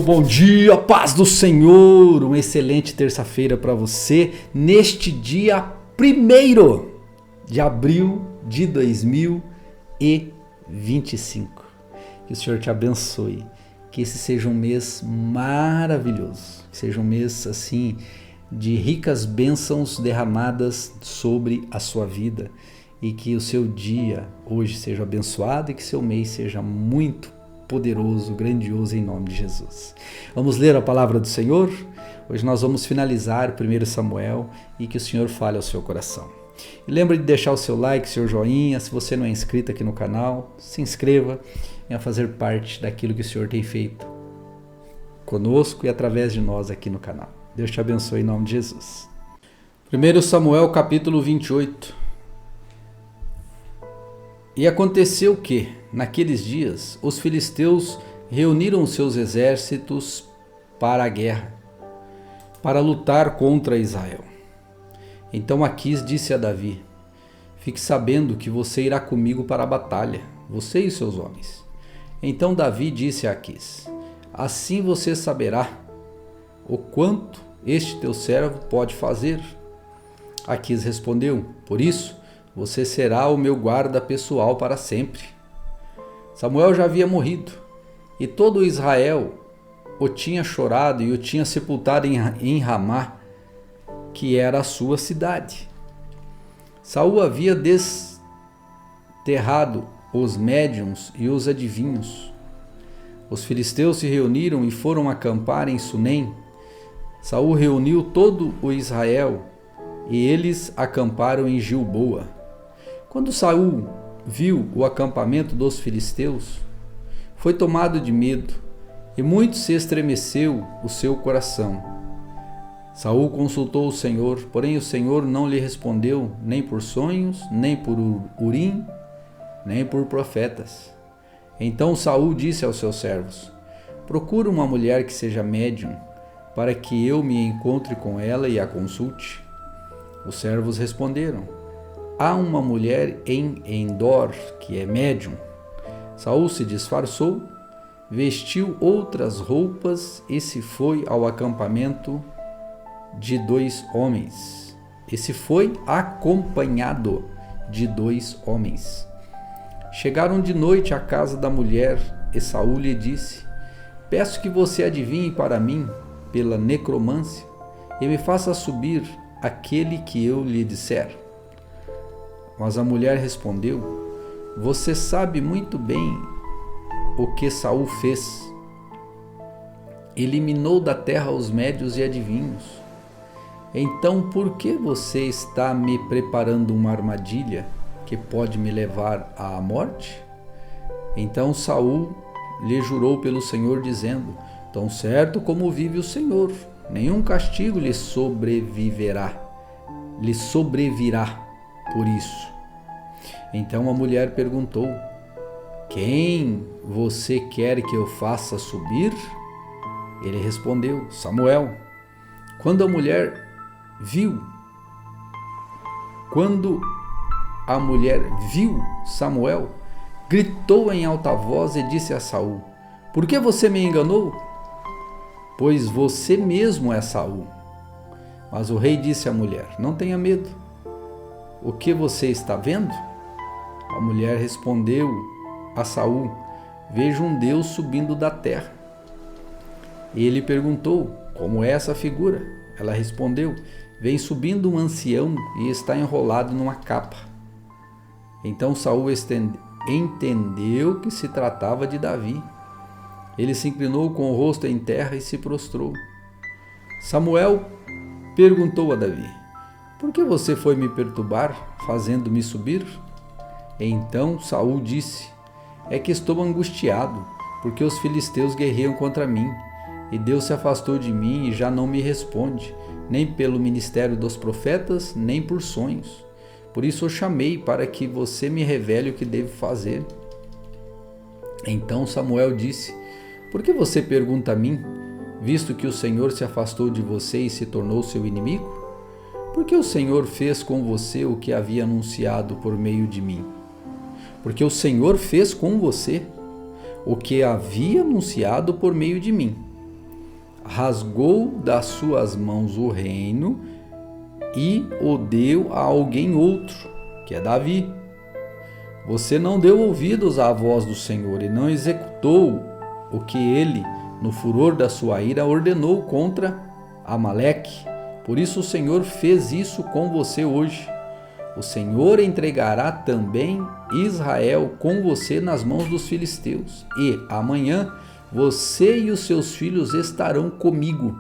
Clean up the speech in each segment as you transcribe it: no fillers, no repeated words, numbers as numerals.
Bom dia, paz do Senhor, uma excelente terça-feira para você, neste dia 1º de abril de 2025. Que o Senhor te abençoe, que esse seja um mês maravilhoso, que seja um mês assim de ricas bênçãos derramadas sobre a sua vida e que o seu dia hoje seja abençoado e que seu mês seja muito poderoso, grandioso em nome de Jesus. Vamos ler a palavra do Senhor? Hoje nós vamos finalizar 1 Samuel e que o Senhor fale ao seu coração. E lembra de deixar o seu like, seu joinha, se você não é inscrito aqui no canal, se inscreva, venha fazer parte daquilo que o Senhor tem feito conosco e através de nós aqui no canal. Deus te abençoe em nome de Jesus. 1 Samuel capítulo 28. E aconteceu que, naqueles dias, os filisteus reuniram seus exércitos para a guerra, para lutar contra Israel. Então Aquis disse a Davi: fique sabendo que você irá comigo para a batalha, você e seus homens. Então Davi disse a Aquis: assim você saberá o quanto este teu servo pode fazer. Aquis respondeu: por isso, você será o meu guarda pessoal para sempre. Samuel já havia morrido, e todo Israel o tinha chorado e o tinha sepultado em Ramá, que era a sua cidade. Saul havia desterrado os médiuns e os adivinhos. Os filisteus se reuniram e foram acampar em Sunem. Saul reuniu todo o Israel, e eles acamparam em Gilboa. Quando Saul viu o acampamento dos filisteus, foi tomado de medo, e muito se estremeceu o seu coração. Saul consultou o Senhor, porém o Senhor não lhe respondeu, nem por sonhos, nem por Urim, nem por profetas. Então Saul disse aos seus servos: procura uma mulher que seja médium, para que eu me encontre com ela e a consulte. Os servos responderam: há uma mulher em Endor que é médium. Saul se disfarçou, vestiu outras roupas e se foi ao acampamento de 2 homens. Esse foi acompanhado de 2 homens. Chegaram de noite à casa da mulher e Saul lhe disse: peço que você adivinhe para mim pela necromância e me faça subir aquele que eu lhe disser. Mas a mulher respondeu: você sabe muito bem o que Saul fez. Eliminou da terra os médios e adivinhos. Então por que você está me preparando uma armadilha que pode me levar à morte? Então Saul lhe jurou pelo Senhor, dizendo: tão certo como vive o Senhor, nenhum castigo lhe sobrevirá por isso. Então a mulher perguntou: quem você quer que eu faça subir? Ele respondeu: Samuel. Quando a mulher viu Samuel, gritou em alta voz e disse a Saul: por que você me enganou? Pois você mesmo é Saul. Mas o rei disse à mulher: não tenha medo. O que você está vendo? A mulher respondeu a Saul: vejo um Deus subindo da terra. Ele perguntou: como é essa figura? Ela respondeu: vem subindo um ancião e está enrolado numa capa. Então Saul entendeu que se tratava de Davi. Ele se inclinou com o rosto em terra e se prostrou. Samuel perguntou a Davi: por que você foi me perturbar, fazendo-me subir? Então Saul disse: é que estou angustiado, porque os filisteus guerreiam contra mim, e Deus se afastou de mim e já não me responde, nem pelo ministério dos profetas, nem por sonhos. Por isso eu chamei para que você me revele o que devo fazer. Então Samuel disse: por que você pergunta a mim, visto que o Senhor se afastou de você e se tornou seu inimigo? Porque o Senhor fez com você o que havia anunciado por meio de mim. Porque o Senhor fez com você o que havia anunciado por meio de mim. rasgou das suas mãos o reino e o deu a alguém outro, que é Davi. Você não deu ouvidos à voz do Senhor e não executou o que ele, no furor da sua ira, ordenou contra Amaleque. Por isso o Senhor fez isso com você hoje. O Senhor entregará também Israel com você nas mãos dos filisteus. E amanhã você e os seus filhos estarão comigo.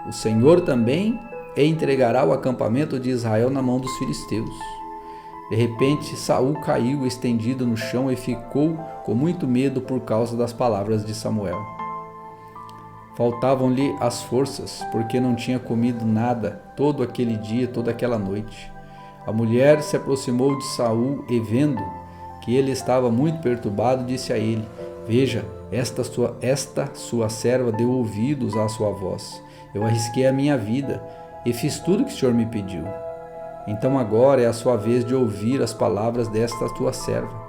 O Senhor também entregará o acampamento de Israel na mão dos filisteus. De repente, Saul caiu estendido no chão e ficou com muito medo por causa das palavras de Samuel. Faltavam-lhe as forças, porque não tinha comido nada todo aquele dia, toda aquela noite. A mulher se aproximou de Saul e, vendo que ele estava muito perturbado, disse a ele: Veja, esta sua serva deu ouvidos à sua voz. Eu arrisquei a minha vida e fiz tudo o que o Senhor me pediu. Então agora é a sua vez de ouvir as palavras desta tua serva.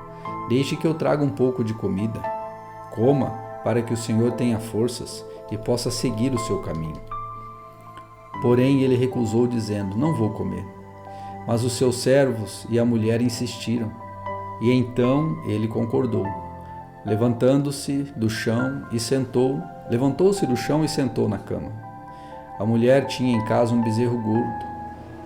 Deixe que eu traga um pouco de comida. Coma, para que o Senhor tenha forças e possa seguir o seu caminho. Porém ele recusou, dizendo: Não vou comer. Mas os seus servos e a mulher insistiram, e então ele concordou. Levantou-se do chão e sentou na cama. A mulher tinha em casa um bezerro gordo,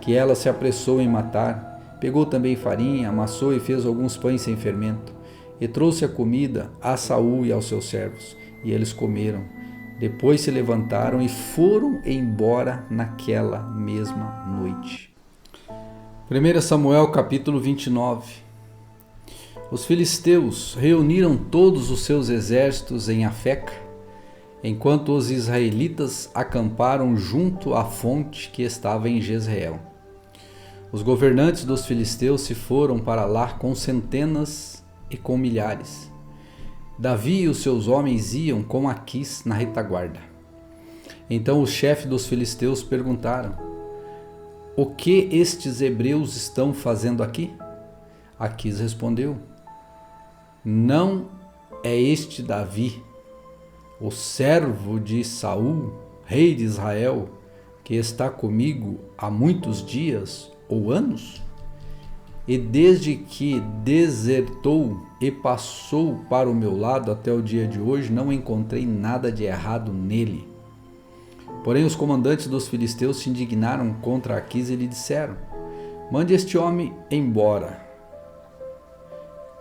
que ela se apressou em matar. Pegou também farinha, amassou e fez alguns pães sem fermento, e trouxe a comida a Saul e aos seus servos, e eles comeram. Depois se levantaram e foram embora naquela mesma noite. 1 Samuel capítulo 29. Os filisteus reuniram todos os seus exércitos em Afeca, enquanto os israelitas acamparam junto à fonte que estava em Jezreel. Os governantes dos filisteus se foram para lá com centenas e com milhares. Davi e os seus homens iam com Aquis na retaguarda. Então os chefes dos filisteus perguntaram: O que estes hebreus estão fazendo aqui? Aquis respondeu: Não é este Davi, o servo de Saul, rei de Israel, que está comigo há muitos dias ou anos? E desde que desertou e passou para o meu lado até o dia de hoje, não encontrei nada de errado nele. Porém os comandantes dos filisteus se indignaram contra Aquis e lhe disseram: Mande este homem embora,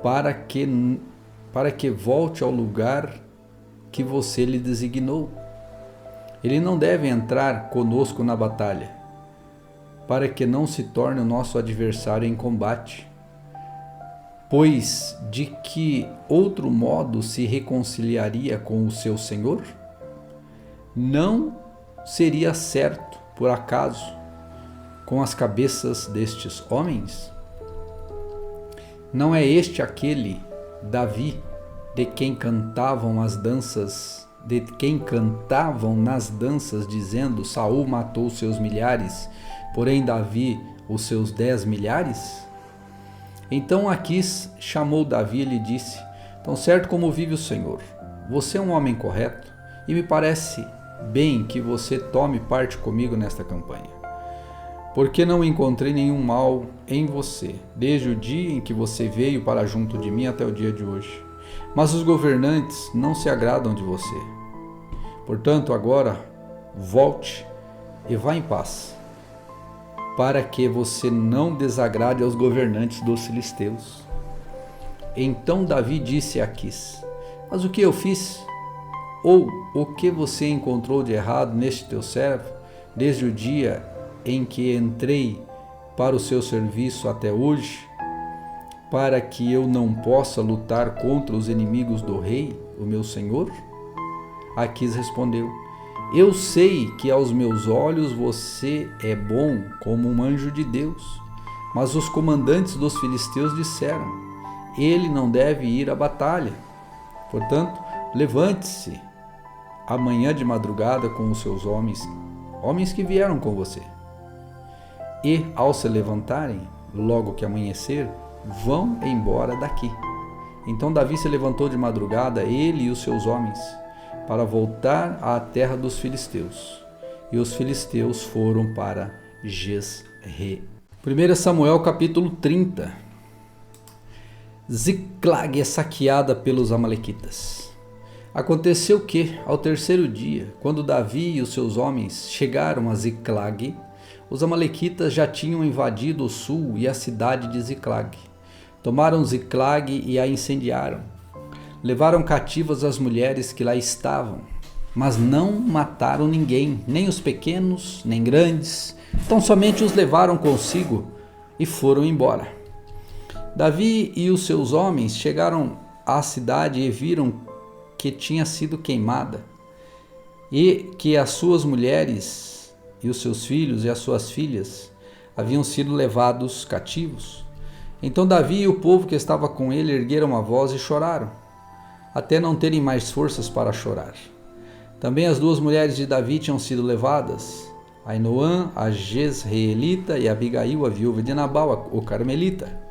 para que volte ao lugar que você lhe designou. Ele não deve entrar conosco na batalha, para que não se torne o nosso adversário em combate. Pois de que outro modo se reconciliaria com o seu senhor? Não seria certo, por acaso, com as cabeças destes homens? Não é este aquele Davi de quem cantavam nas danças, dizendo: Saul matou seus milhares, porém Davi os seus 10 milhares? Então Aquis chamou Davi e lhe disse: Tão certo como vive o Senhor, você é um homem correto, e me parece bem que você tome parte comigo nesta campanha. Porque não encontrei nenhum mal em você, desde o dia em que você veio para junto de mim até o dia de hoje. Mas os governantes não se agradam de você. Portanto, agora volte e vá em paz, para que você não desagrade aos governantes dos filisteus. Então Davi disse a Aquis: Mas o que eu fiz? Ou o que você encontrou de errado neste teu servo, desde o dia em que entrei para o seu serviço até hoje, para que eu não possa lutar contra os inimigos do rei, o meu senhor? Aquis respondeu: Eu sei que aos meus olhos você é bom como um anjo de Deus. Mas os comandantes dos filisteus disseram: Ele não deve ir à batalha. Portanto, levante-se amanhã de madrugada com os seus homens que vieram com você. E, ao se levantarem, logo que amanhecer, vão embora daqui. Então Davi se levantou de madrugada, ele e os seus homens, para voltar à terra dos filisteus. E os filisteus foram para Jezreel. 1 Samuel capítulo 30. Ziclag é saqueada pelos amalequitas. Aconteceu que, ao terceiro dia, quando Davi e os seus homens chegaram a Ziclag, os amalequitas já tinham invadido o sul e a cidade de Ziclag. Tomaram Ziclag e a incendiaram. Levaram cativas as mulheres que lá estavam, mas não mataram ninguém, nem os pequenos, nem grandes. Então somente os levaram consigo e foram embora. Davi e os seus homens chegaram à cidade e viram que tinha sido queimada, e que as suas mulheres e os seus filhos e as suas filhas haviam sido levados cativos. Então Davi e o povo que estava com ele ergueram a voz e choraram, até não terem mais forças para chorar. Também as duas mulheres de Davi tinham sido levadas, Ainoã, a Jezreelita, e Abigail, a viúva de Nabal, o carmelita.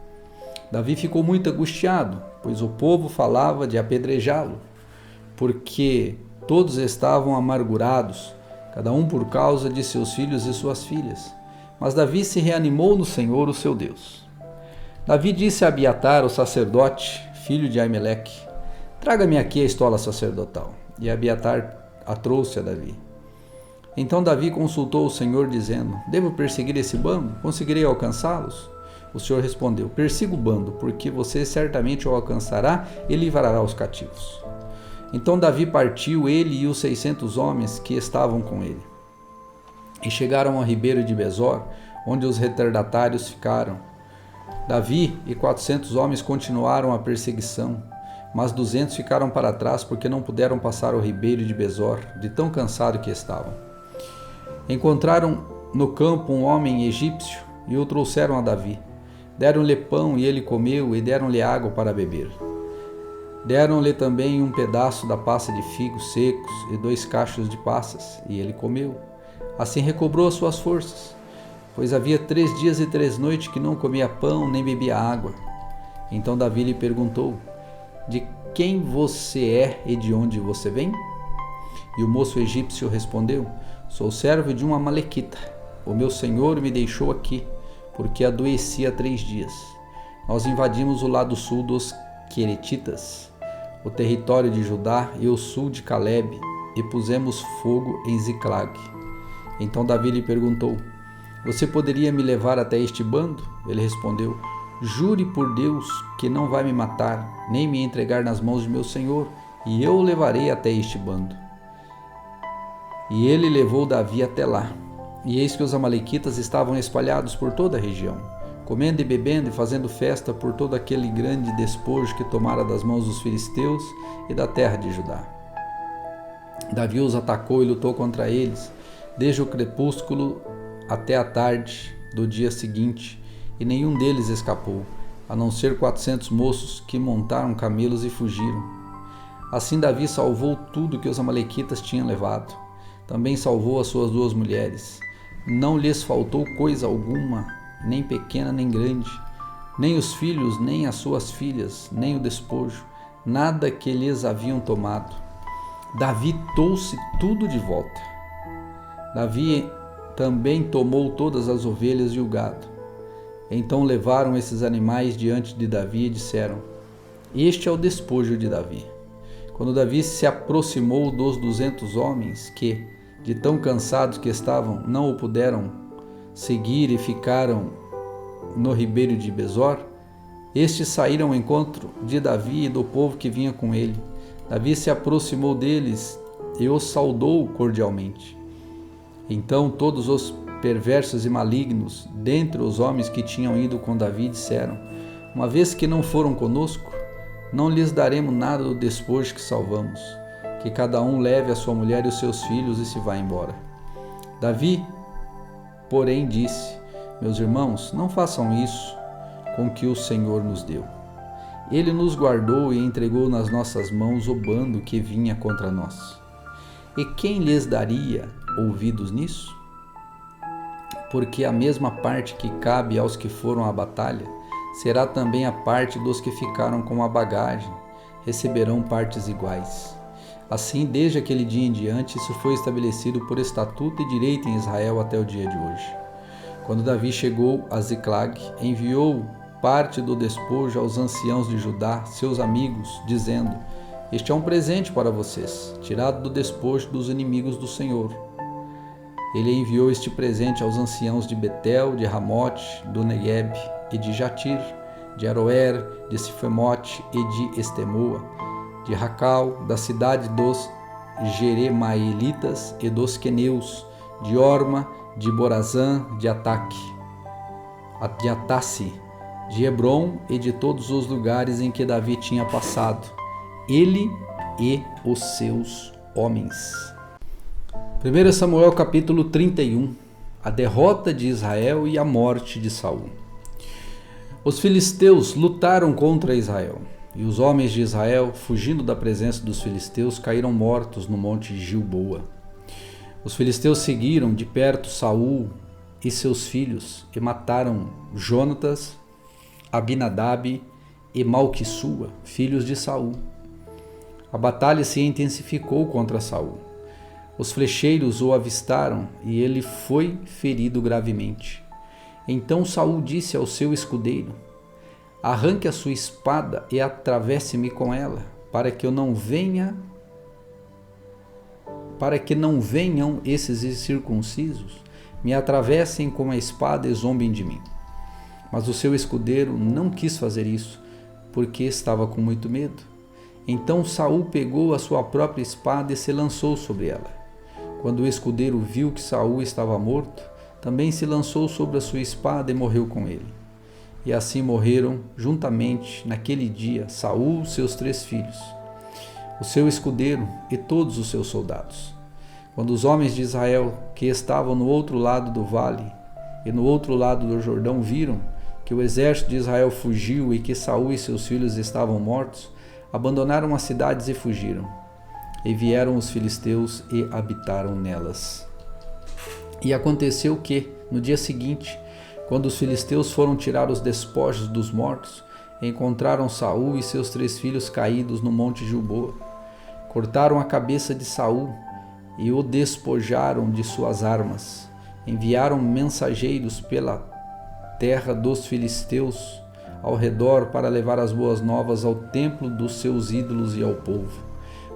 Davi ficou muito angustiado, pois o povo falava de apedrejá-lo, porque todos estavam amargurados, cada um por causa de seus filhos e suas filhas. Mas Davi se reanimou no Senhor, o seu Deus. Davi disse a Abiatar, o sacerdote, filho de Aimeleque: traga-me aqui a estola sacerdotal. E Abiatar a trouxe a Davi. Então Davi consultou o Senhor, dizendo: devo perseguir esse bando? Conseguirei alcançá-los? O Senhor respondeu: persiga o bando, porque você certamente o alcançará e livrará os cativos. Então Davi partiu, ele e os 600 homens que estavam com ele. E chegaram ao ribeiro de Besor, onde os retardatários ficaram. Davi e 400 homens continuaram a perseguição, mas 200 ficaram para trás porque não puderam passar o ribeiro de Besor, de tão cansado que estavam. Encontraram no campo um homem egípcio e o trouxeram a Davi. Deram-lhe pão e ele comeu, e deram-lhe água para beber. Deram-lhe também um pedaço da passa de figos secos e 2 cachos de passas, e ele comeu. Assim recobrou as suas forças, pois havia 3 dias e 3 noites que não comia pão nem bebia água. Então Davi lhe perguntou: de quem você é e de onde você vem? E o moço egípcio respondeu: sou servo de um amalequita. O meu senhor me deixou aqui, porque adoeci há 3 dias. Nós invadimos o lado sul dos Queretitas, o território de Judá e o sul de Caleb, e pusemos fogo em Ziclag. Então Davi lhe perguntou: você poderia me levar até este bando? Ele respondeu: jure por Deus que não vai me matar, nem me entregar nas mãos de meu senhor, e eu o levarei até este bando. E ele levou Davi até lá. E eis que os amalequitas estavam espalhados por toda a região, comendo e bebendo e fazendo festa por todo aquele grande despojo que tomara das mãos dos filisteus e da terra de Judá. Davi os atacou e lutou contra eles, desde o crepúsculo até a tarde do dia seguinte, e nenhum deles escapou, a não ser 400 moços que montaram camelos e fugiram. Assim Davi salvou tudo que os amalequitas tinham levado. Também salvou as suas 2 mulheres. Não lhes faltou coisa alguma, nem pequena nem grande, nem os filhos, nem as suas filhas, nem o despojo, nada que lhes haviam tomado. Davi trouxe tudo de volta. Davi também tomou todas as ovelhas e o gado. Então levaram esses animais diante de Davi e disseram: este é o despojo de Davi. Quando Davi se aproximou dos 200 homens que, de tão cansados que estavam, não o puderam seguir e ficaram no ribeiro de Besor, estes saíram ao encontro de Davi e do povo que vinha com ele. Davi se aproximou deles e os saudou cordialmente. Então todos os perversos e malignos dentre os homens que tinham ido com Davi disseram: uma vez que não foram conosco, não lhes daremos nada do despojo que salvamos. Que cada um leve a sua mulher e os seus filhos e se vá embora. Davi, porém, disse: meus irmãos, não façam isso com que o Senhor nos deu. Ele nos guardou e entregou nas nossas mãos o bando que vinha contra nós. E quem lhes daria ouvidos nisso? Porque a mesma parte que cabe aos que foram à batalha será também a parte dos que ficaram com a bagagem, receberão partes iguais. Assim, desde aquele dia em diante, isso foi estabelecido por estatuto e direito em Israel até o dia de hoje. Quando Davi chegou a Ziclag, enviou parte do despojo aos anciãos de Judá, seus amigos, dizendo: Este é um presente para vocês, tirado do despojo dos inimigos do Senhor. Ele enviou este presente aos anciãos de Betel, de Ramote, do Negueb e de Jatir, de Aroer, de Sifemote e de Estemoa, de Racal, da cidade dos Jeremaelitas e dos Queneus, de Orma, de Borazã, de Ataque, de Atasse, de Hebron e de todos os lugares em que Davi tinha passado, ele e os seus homens. 1 Samuel capítulo 31, a derrota de Israel e a morte de Saul. Os filisteus lutaram contra Israel, e os homens de Israel, fugindo da presença dos filisteus, caíram mortos no monte Gilboa. Os filisteus seguiram de perto Saul e seus filhos e mataram Jonatas, Abinadab e Malquissua, filhos de Saul. A batalha se intensificou contra Saul. Os flecheiros o avistaram e ele foi ferido gravemente. Então Saul disse ao seu escudeiro: Arranque a sua espada e atravesse-me com ela, para que não venham esses incircuncisos, me atravessem com a espada e zombem de mim. Mas o seu escudeiro não quis fazer isso, porque estava com muito medo. Então Saul pegou a sua própria espada e se lançou sobre ela. Quando o escudeiro viu que Saul estava morto, também se lançou sobre a sua espada e morreu com ele. E assim morreram juntamente naquele dia Saul, seus 3 filhos, o seu escudeiro e todos os seus soldados. Quando os homens de Israel, que estavam no outro lado do vale e no outro lado do Jordão, viram que o exército de Israel fugiu e que Saul e seus filhos estavam mortos, abandonaram as cidades e fugiram. E vieram os filisteus e habitaram nelas. E aconteceu que, no dia seguinte, quando os filisteus foram tirar os despojos dos mortos, encontraram Saul e seus 3 filhos caídos no monte Gilboa. Cortaram a cabeça de Saul e o despojaram de suas armas. Enviaram mensageiros pela terra dos filisteus ao redor para levar as boas novas ao templo dos seus ídolos e ao povo.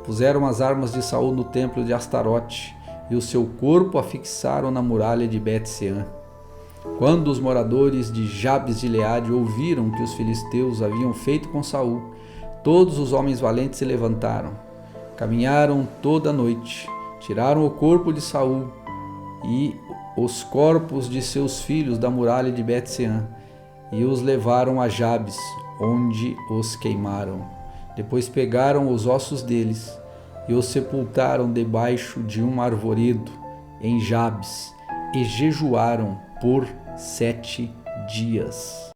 Puseram as armas de Saul no templo de Astarote e o seu corpo afixaram na muralha de Bet-Sean. Quando os moradores de Jabes de Gileade ouviram que os filisteus haviam feito com Saul, todos os homens valentes se levantaram, caminharam toda a noite, tiraram o corpo de Saul e os corpos de seus filhos da muralha de Bet-Sean e os levaram a Jabes, onde os queimaram. Depois pegaram os ossos deles e os sepultaram debaixo de um arvoredo em Jabes e jejuaram por 7 dias.